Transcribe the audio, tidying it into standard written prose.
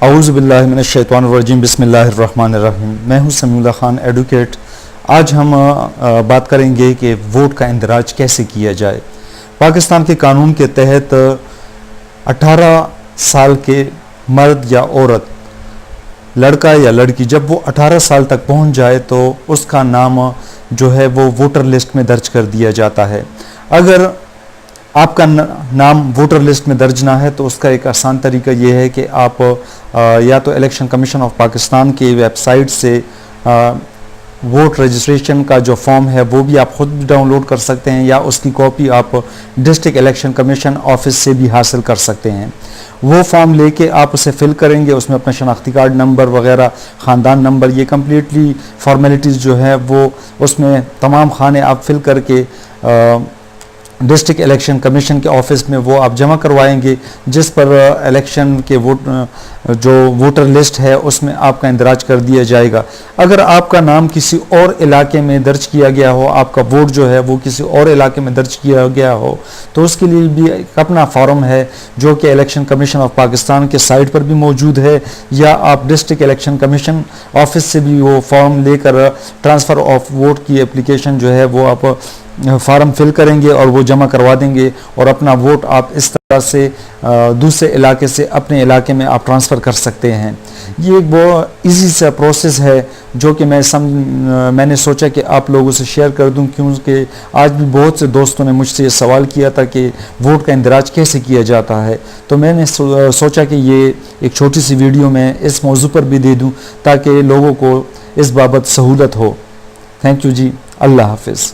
اعوذ باللہ من الشیطان الرجیم بسم اللہ الرحمن الرحیم۔ میں ہوں سمیع اللہ خان ایڈوکیٹ۔ آج ہم بات کریں گے کہ ووٹ کا اندراج کیسے کیا جائے۔ پاکستان کے قانون کے تحت 18 سال کے مرد یا عورت، لڑکا یا لڑکی، جب وہ 18 سال تک پہنچ جائے تو اس کا نام جو ہے وہ ووٹر لسٹ میں درج کر دیا جاتا ہے۔ اگر آپ کا نام ووٹر لسٹ میں درج نہ ہے تو اس کا ایک آسان طریقہ یہ ہے کہ آپ یا تو الیکشن کمیشن آف پاکستان کی ویب سائٹ سے ووٹ رجسٹریشن کا جو فارم ہے وہ بھی آپ خود ڈاؤن لوڈ کر سکتے ہیں، یا اس کی کاپی آپ ڈسٹرکٹ الیکشن کمیشن آفس سے بھی حاصل کر سکتے ہیں۔ وہ فارم لے کے آپ اسے فل کریں گے، اس میں اپنا شناختی کارڈ نمبر وغیرہ، خاندان نمبر، یہ کمپلیٹلی فارمیلٹیز جو ہے وہ اس میں تمام خانے آپ فل کر کے ڈسٹرکٹ الیکشن کمیشن کے آفس میں وہ آپ جمع کروائیں گے، جس پر الیکشن کے جو ووٹر لسٹ ہے اس میں آپ کا اندراج کر دیا جائے گا۔ اگر آپ کا نام کسی اور علاقے میں درج کیا گیا ہو، آپ کا ووٹ جو ہے وہ کسی اور علاقے میں درج کیا گیا ہو، تو اس کے لیے بھی ایک اپنا فارم ہے جو کہ الیکشن کمیشن آف پاکستان کے سائٹ پر بھی موجود ہے، یا آپ ڈسٹرکٹ الیکشن کمیشن آفس سے بھی وہ فارم لے کر ٹرانسفر آف ووٹ کی اپلیکیشن جو ہے وہ آپ فارم فل کریں گے اور وہ جمع کروا دیں گے، اور اپنا ووٹ آپ اس طرح سے دوسرے علاقے سے اپنے علاقے میں آپ ٹرانسفر کر سکتے ہیں۔ یہ ایک بہت ایزی سا پروسیس ہے جو کہ میں نے سوچا کہ آپ لوگوں سے شیئر کر دوں، کیونکہ آج بھی بہت سے دوستوں نے مجھ سے یہ سوال کیا تھا کہ ووٹ کا اندراج کیسے کیا جاتا ہے، تو میں نے سوچا کہ یہ ایک چھوٹی سی ویڈیو میں اس موضوع پر بھی دے دوں تاکہ لوگوں کو اس بابت سہولت ہو۔ تھینک یو جی، اللہ حافظ۔